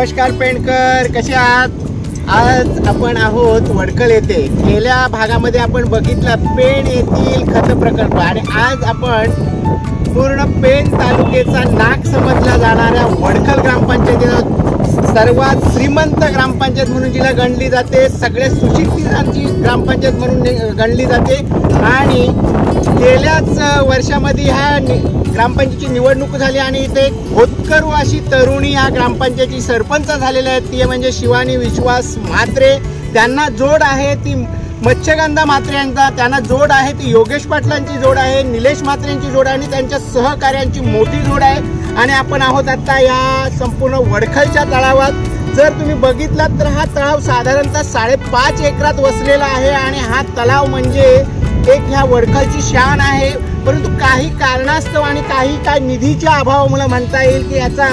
नमस्कार पेंडकर, कसे आहात? आज आपण आहोत वडखल येथे. गेल्या भागामध्ये आपण बघितलं पेण येथील खत प्रकल्प आणि आज आपण पूर्ण पेण तालुक्याचा नाक समजला जाणाऱ्या वडखल ग्रामपंचायतीला सर्वात श्रीमंत ग्रामपंचायत म्हणून जिला गणली जाते, सगळ्यात सुशिक्षितांची ग्रामपंचायत म्हणून गणली जाते आणि गेल्याच वर्षामध्ये ह्या ग्रामपंचायतीची निवडणूक झाली आणि इथे होतकरू अशी तरुणी ह्या ग्रामपंचायतीची सरपंच झालेल्या आहेत. ती म्हणजे शिवानी विश्वास म्हात्रे. त्यांना जोड आहे ती मत्स्यगंधा म्हात्रे यांचा, त्यांना जोड आहे ती योगेश पाटलांची जोड आहे, निलेश म्हात्रेंची जोड आहे आणि त्यांच्या सहकार्यांची मोठी जोड आहे. आणि आपण आहोत आता या संपूर्ण वडखलच्या तळावात. जर तुम्ही बघितलात तर हा तळाव साधारणतः 5.5 एकरात वसलेला आहे आणि हा तलाव म्हणजे एक ह्या वडखलची शान आहे. परंतु काही कारणास्तव आणि काही निधीच्या अभावामुळे म्हणता येईल की याचा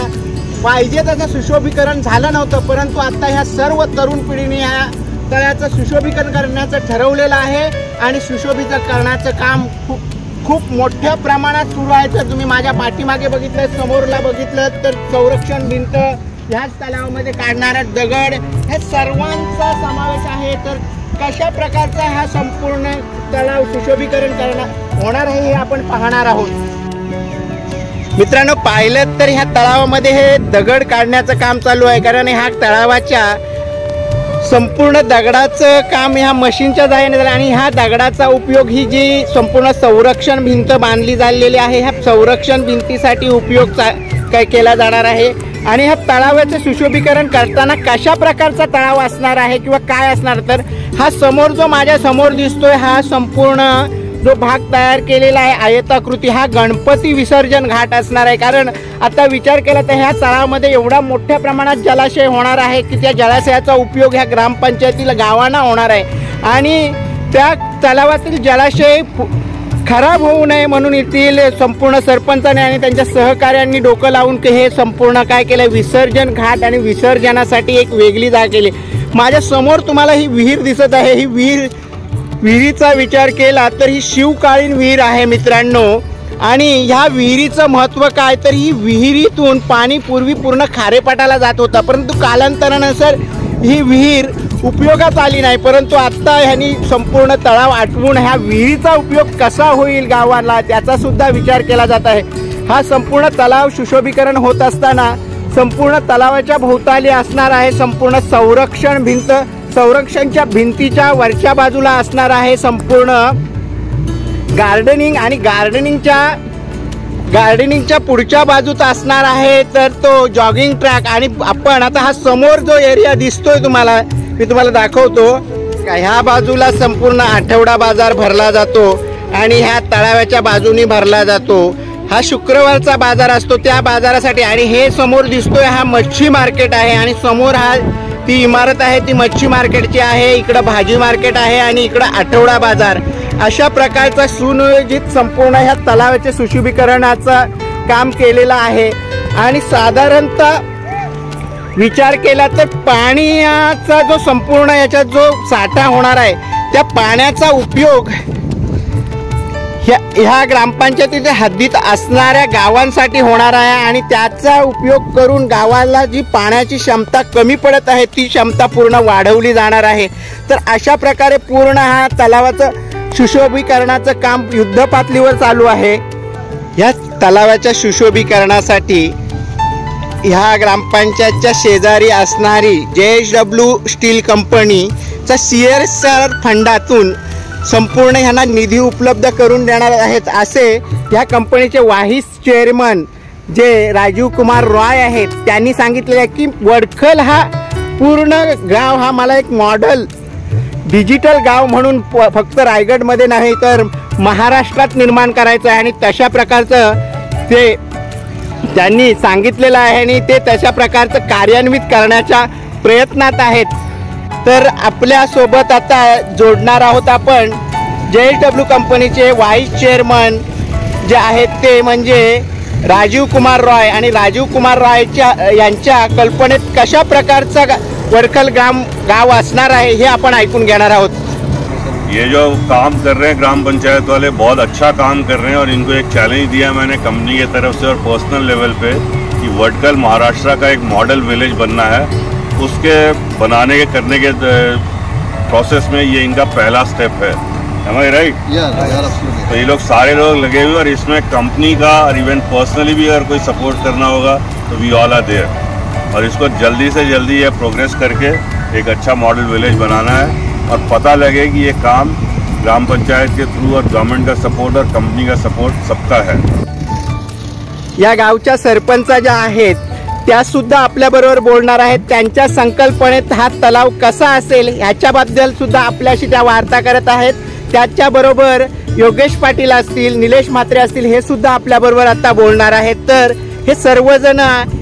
पाहिजे तसं सुशोभीकरण झालं नव्हतं. परंतु आता ह्या सर्व तरुण पिढीने ह्या तळ्याचं सुशोभीकरण करण्याचं ठरवलेलं आहे आणि सुशोभीकरणाचं काम खूप मोठ्या प्रमाणात सुरू आहे. तर तुम्ही माझ्या पाठीमागे बघितलं, समोरला बघितलं तर संरक्षण भिंत, ह्याच तलावामध्ये काढणारा दगड, हे सर्वांचा समावेश आहे. तर कशा प्रकारचा हा संपूर्ण तलाव सुशोभीकरण होणार आहे हे आपण पाहणार आहोत. मित्रांनो, पाहिलं तर ह्या तलावामध्ये हे दगड काढण्याचं काम चालू आहे, कारण ह्या तलावाच्या संपूर्ण दगडाचं काम ह्या मशीनच्या जायने झालं आणि ह्या दगडाचा उपयोग ही जी संपूर्ण संरक्षण भिंत बांधली झालेली आहे, ह्या संरक्षण भिंतीसाठी उपयोग काय केला जाणार आहे. आणि ह्या तळावाचे सुशोभीकरण करताना कशा प्रकारचा तळाव असणार आहे किंवा काय असणार, तर हा समोर जो माझ्या समोर दिसतोय हा संपूर्ण जो भाग तयार केलेला आहे आयताकृती, हा गणपती विसर्जन घाट असणार आहे. कारण आता विचार केला तर ह्या तळावामध्ये एवढा मोठ्या प्रमाणात जलाशय होणार आहे की त्या जलाशयाचा उपयोग ह्या ग्रामपंचायतीला गावांना होणार आहे आणि त्या तलावातील जलाशय खराब होऊ नये म्हणून येथील संपूर्ण सरपंचाने आणि त्यांच्या सहकार्यांनी डोकं लावून हे संपूर्ण काय केलं, विसर्जन घाट आणि विसर्जनासाठी एक वेगळी जागा केली. माझ्या समोर तुम्हाला ही विहीर दिसत आहे. ही विहिरीचा विचार केला तर ही शिवकालीन विहीर आहे मित्रांनो. आणि ह्या विहिरीचं महत्त्व काय, तर ही विहिरीतून पाणी पूर्वी पूर्ण खारेपाटाला जात होतं, परंतु कालांतरानुसार ही विहीर उपयोगात आली नाही. परंतु आत्ता ह्यांनी संपूर्ण तळाव आटवून ह्या विहिरीचा उपयोग कसा होईल गावाला त्याचा सुद्धा विचार केला जात आहे. हा संपूर्ण तलाव सुशोभीकरण होत असताना संपूर्ण तलावाच्या भोवताली असणार आहे संपूर्ण संरक्षण भिंत. संरक्षणच्या भिंतीच्या वरच्या बाजूला असणार आहे संपूर्ण गार्डनिंग आणि गार्डनिंगच्या पुढच्या बाजूत असणार आहे तर तो जॉगिंग ट्रॅक. आणि आपण आता हा समोर जो एरिया दिसतोय तुम्हाला, मी तुम्हाला दाखवतो. ह्या बाजूला संपूर्ण आठवडा बाजार भरला जातो आणि ह्या तळाव्याच्या बाजूनी भरला जातो. हा शुक्रवारचा बाजार असतो त्या बाजारासाठी. आणि हे समोर दिसतोय हा मच्छी मार्केट आहे आणि समोर हा ती इमारत आहे ती मच्छी मार्केटची आहे. इकडं भाजी मार्केट आहे आणि इकडं आठवडा बाजार. अशा प्रकारचा सुनियोजित संपूर्ण ह्या तलावाचे सुशोभीकरणाचं काम केलेलं आहे. आणि साधारणतः विचार केला तर पाण्याचा जो संपूर्ण याच्यात जो साठा होणार आहे त्या पाण्याचा उपयोग ह्या ग्रामपंचायतीच्या हद्दीत असणाऱ्या गावांसाठी होणार आहे आणि त्याचा उपयोग करून गावाला जी पाण्याची क्षमता कमी पडत आहे ती क्षमता पूर्ण वाढवली जाणार आहे. तर अशा प्रकारे पूर्ण हा तलावाचं सुशोभीकरणाचं काम युद्धपातळीवर चालू आहे. या तलावाच्या सुशोभीकरणासाठी ह्या ग्रामपंचायतच्या शेजारी असणारी JSW स्टील कंपनीचा CSR फंडातून संपूर्ण ह्यांना निधी उपलब्ध करून देणार आहेत असे या कंपनीचे व्हाईस चेअरमन जे राजीव कुमार रॉय आहेत त्यांनी सांगितलेले आहे की वडखल हा पूर्ण गाव हा मला एक मॉडेल डिजिटल गाव म्हणून फक्त रायगडमध्ये नाही तर महाराष्ट्रात निर्माण करायचं आहे. आणि तशा प्रकारचं ते त्यांनी सांगितलेलं आहे आणि ते तशा प्रकारचं कार्यान्वित करण्याच्या प्रयत्नात आहेत. तर आपल्यासोबत आता जोडणार आहोत आपण JSW कंपनीचे व्हाईस चेअरमन जे आहेत ते म्हणजे राजीव कुमार रॉय. आणि राजीव कुमार रॉयच्या यांच्या कल्पनेत कशा प्रकारचा वडखल गाव असणार आहे हे आपण ऐकून घेणार आहोत. ये जो काम कर रहे हैं ग्राम पंचायत वाले बहुत अच्छा काम कर रहे हैं और इनको एक चैलेंज दिया मैंने कंपनी की तरफ से और पर्सनल लेवल पे कि वडखल महाराष्ट्र का एक मॉडल विलेज बनना है, उसके बनाने के करने के प्रोसेस में ये इनका पहला स्टेप है। Am I right? तो ये लोग सारे लोग लगे हुए और इसमें कंपनी का और इवन पर्सनली भी अगर कोई सपोर्ट करना होगा तो वी ऑल आर देयर, और इसको जल्दी से जल्दी ये प्रोग्रेस करके एक अच्छा मॉडल विलेज बनाना है और पता लगे कि ये काम ग्राम पंचायत के थ्रू और गवर्नमेंट का सपोर्ट और कंपनी का सपोर्ट सबका है। या गावच्या सरपंच ज्या आहेत त्या सुद्धा आपल्याबरोबर बोलणार आहेत। त्यांच्या संकल्पनेत हा तलाव कसा असेल ह्याच्याबद्दल सुद्धा आपल्याशी त्या वार्ता करत आहेत। त्याच्याबरोबर योगेश पाटील असतील, निलेश म्हात्रे असतील, हे सुद्धा आपल्याबरोबर आता बोलणार आहेत। तर हे सर्वजण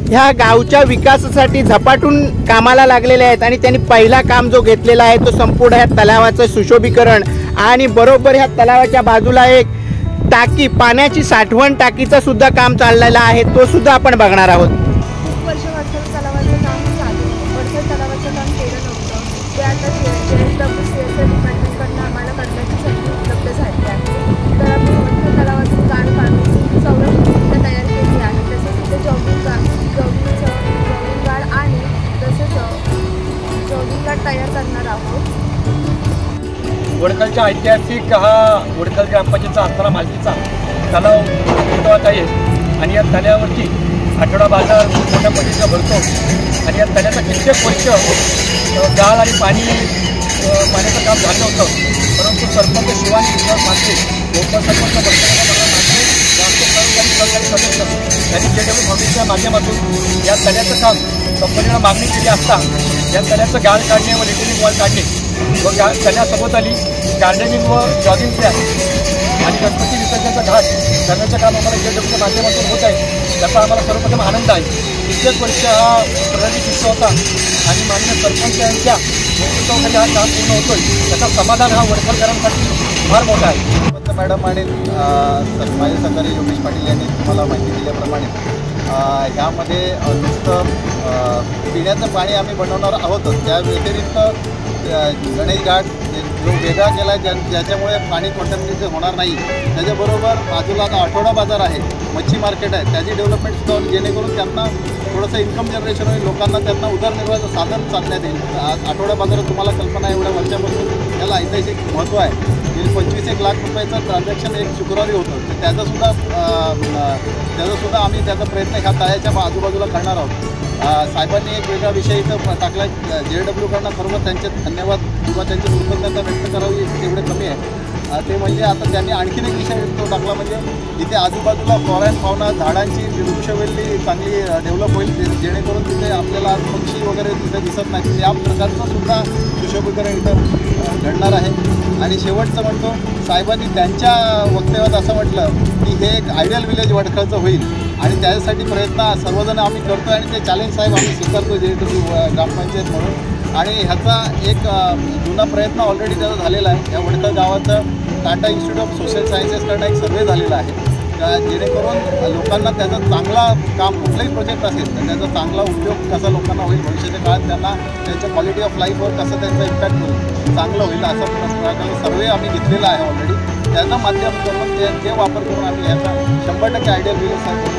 ह्या गावच्या विकासासाठी झपाटून कामाला लागलेले आहेत आणि त्यांनी पहिला काम जो घेतलेला आहे तो संपूर्ण ह्या तलावाचं सुशोभीकरण आणि बरोबर ह्या तलावाच्या बाजूला एक टाकी, पाण्याची साठवण टाकीचं सुद्धा काम चाललेलं आहे, तो सुद्धा आपण बघणार आहोत। खूप वर्ष वडखल तलावाचं काम चालू आहे। वडखल तलावाचं काम केलं नव्हतं, ते आता JSW डिपार्टमेंटकडनं आम्हाला करण्याची संधी उपलब्ध झाली आहे। तर आम्ही वडखल तलावातून गाळ काढून संरक्षण तयार केली आहे। तसेच तिथे जॉगिंग गाळ आणि तसेच जॉगिंग गाळ तयार करणार आहोत। वडखलच्या ऐतिहासिक हा वडखल ग्रामपंचायतचा असणारा मालकीचा तलाव उद्भवत आहे आणि या तल्यावरती आठवडा बाजार मोठ्या पद्धतीनं भरतो आणि या तल्याचं कित्येक वर्ष गाळ आणि पाण्याचं काम झालं होतं, परंतु सरपंच शिवानी विश्वास म्हात्रे, उपसरपंच सरकारी सदस्य यांनी JW फाउंडेशनच्या माध्यमातून या तल्याचं काम कंपनीला मागणी केली असता या तल्याचं गाळ काढणे व रिटेलिंग वॉल काढणे व तल्यासोबत आली गार्डनिंग व जॉगिंग ट्रॅक आणि गणपती विसर्जनाचा घाट करण्याचं काम आम्हाला JWच्या माध्यमातून होत आहे, त्याचा आम्हाला सर्वप्रथम आनंद आहे। कित्येक वर्ष हा प्रगती शिष्य होता आणि माननीय सरपंच यांच्या नेतृत्वाखाली हा काम पूर्ण होतोय, त्याचा समाधान हा वडखलकरांसाठी फार मोठा आहे। मॅडम आणि माझे सहकारी योगेश पाटील यांनी तुम्हाला माहिती दिल्याप्रमाणे ह्यामध्ये नुसतं पिण्याचं पाणी आम्ही बनवणार आहोतच, त्या व्यतिरिक्त गणेश घाट जो वेगळा केला आहे ज्याच्यामुळे पाणी कॉन्टॅमिनेशन होणार नाही, त्याच्याबरोबर बाजूला आता आठवडा बाजार आहे, मच्छी मार्केट आहे, त्याची डेव्हलपमेंटसुद्धा होईल जेणेकरून त्यांना थोडंसं इन्कम जनरेशन होईल, लोकांना त्यांना उदरनिर्वाहाचं साधन साधण्यात येईल। आठवडा बाजारात तुम्हाला कल्पना आहे, एवढ्या वर्षापासून याला ऐतिहासिक महत्त्व आहे। 25-1 लाख रुपयाचं ट्रान्झॅक्शन एक शुक्रवारी होतं, तर त्याचासुद्धा आम्ही त्याचा प्रयत्न ह्या तळ्याच्या आजूबाजूला करणार आहोत। साहेबांनी एक वेगळा विषय इथं टाकला, JWकडनं सर्व त्यांचे धन्यवाद किंवा त्यांची कृतज्ञता व्यक्त करावी तेवढे कमी आहे। ते म्हणजे आता त्यांनी आणखीन एक विषय तो टाकला, म्हणजे इथे आजूबाजूला फ्लॉरा अँड फाउना झाडांची वृक्षवेली चांगली डेव्हलप होईल, जेणेकरून तिथे आपल्याला पक्षी वगैरे तिथे दिसत नाही, त्या प्रकारचं सुद्धा सुशोभीकरण इथं घडणार आहे। आणि शेवटचं म्हणतो, साहेबांनी त्यांच्या वक्तव्यात असं म्हटलं की हे एक आयडियल विलेज वडखलचं होईल आणि त्याच्यासाठी प्रयत्न सर्वजण आम्ही करतो आणि ते चॅलेंज साहेब आम्ही स्वीकारतो JW ग्रामपंचायत म्हणून। आणि ह्याचा एक जुना प्रयत्न ऑलरेडी त्याचा झालेला आहे। या वडखल गावाचं टाटा इन्स्टिट्यूट ऑफ सोशल सायन्सेसकडनं एक सर्वे झालेला आहे, जेणेकरून लोकांना त्याचा चांगला काम कुठलाही प्रोजेक्ट असेल तर त्याचा चांगला उपयोग कसा लोकांना होईल, भविष्याच्या काळात त्यांना त्यांच्या क्वालिटी ऑफ लाईफवर कसं त्यांचा इम्पॅक्ट होईल, चांगलं होईल असा प्रकारचा सर्वे आम्ही घेतलेला आहे ऑलरेडी। त्याचा माध्यम करून ते वापर करून आम्ही ह्याचा 100% आयडियल विलेज करू।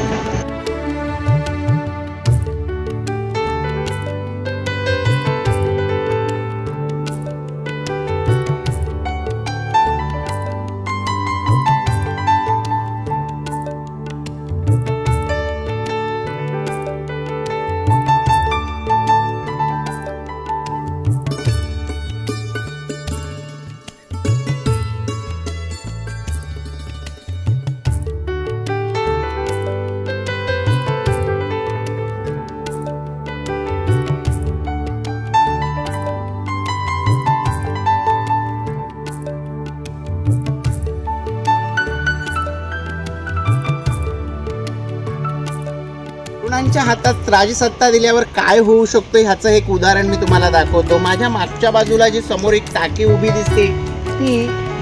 तरुणांच्या हातात राजसत्ता दिल्यावर काय होऊ शकतो ह्याचं एक उदाहरण मी तुम्हाला दाखवतो। माझ्या मागच्या बाजूला जी समोर एक टाकी उभी दिसते ती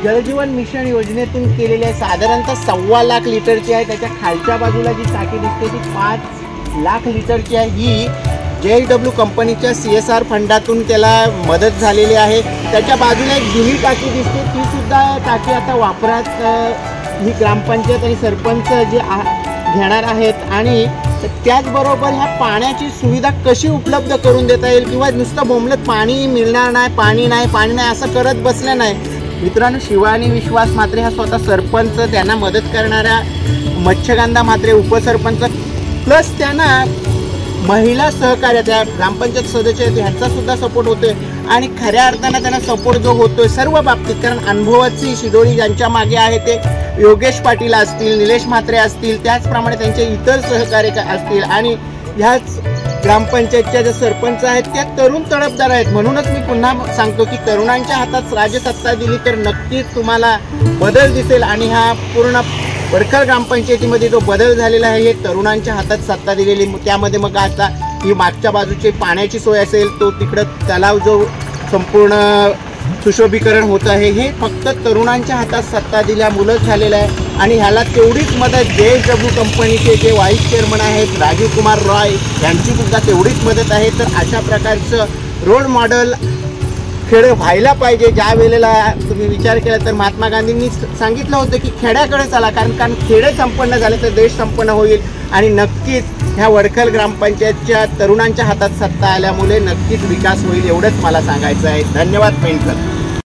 जलजीवन मिशन योजनेतून केलेली आहे, साधारणतः 1.25 लाख लिटरची आहे। त्याच्या खालच्या बाजूला जी टाकी दिसते ती 5 लाख लिटरची आहे। ही JW कंपनीच्या CSR फंडातून त्याला मदत झालेली आहे। त्याच्या बाजूला एक जुनी टाकी दिसते, ती सुद्धा टाकी आता वापरात ही ग्रामपंचायत आणि सरपंच जे घेणार आहेत आणि तर त्याचबरोबर ह्या पाण्याची सुविधा कशी उपलब्ध करून देता येईल किंवा नुसतं बोंबलत पाणी मिळणार नाही, पाणी नाही असं करत बसलं नाही. मित्रांनो, शिवानी विश्वास म्हात्रे हा स्वतः सरपंच, त्यांना मदत करणाऱ्या मच्छगंधा म्हात्रे उपसरपंच, प्लस त्यांना महिला सहकार्य त्या ग्रामपंचायत सदस्य आहेत ह्यांचा सुद्धा सपोर्ट होतोय आणि खऱ्या अर्थानं त्यांना सपोर्ट जो होतोय सर्व बाबतीत, कारण अनुभवाची शिदोरी ज्यांच्या मागे आहे ते योगेश पाटील असतील, निलेश म्हात्रे असतील, त्याचप्रमाणे त्यांचे इतर सहकार्य असतील आणि ह्याच ग्रामपंचायतच्या जे सरपंच आहेत त्या तरुण तडफदार आहेत. म्हणूनच मी पुन्हा सांगतो की तरुणांच्या हातात राजसत्ता दिली तर नक्कीच तुम्हाला बदल दिसेल आणि हा पूर्ण वडखल ग्रामपंचायतीमध्ये जो बदल झालेला आहे हे तरुणांच्या हातात सत्ता दिलेली. त्यामध्ये मग आता ही मागच्या बाजूची पाण्याची सोय असेल, तो तिकडं तलाव जो संपूर्ण सुशोभीकरण होत आहे हे फक्त तरुणांच्या हातात सत्ता दिल्यामुळंच झालेलं आहे. आणि ह्याला तेवढीच मदत JSW कंपनीचे जे व्हाईस चेअरमन आहेत राजीव कुमार रॉय यांची सुद्धा तेवढीच मदत आहे. तर अशा प्रकारचं रोल मॉडेल खेड व्हायला पाहिजे. ज्या वेळेला तुम्ही विचार केला तर महात्मा गांधींनी सांगितलं होतं की खेड्याकडे चला, कारण खेडे संपन्न झाले तर देश संपन्न होईल. आणि नक्कीच ह्या वडखल ग्रामपंचायतच्या तरुणांच्या हातात सत्ता आल्यामुळे नक्कीच विकास होईल एवढंच मला सांगायचं आहे. धन्यवाद पेंडकर.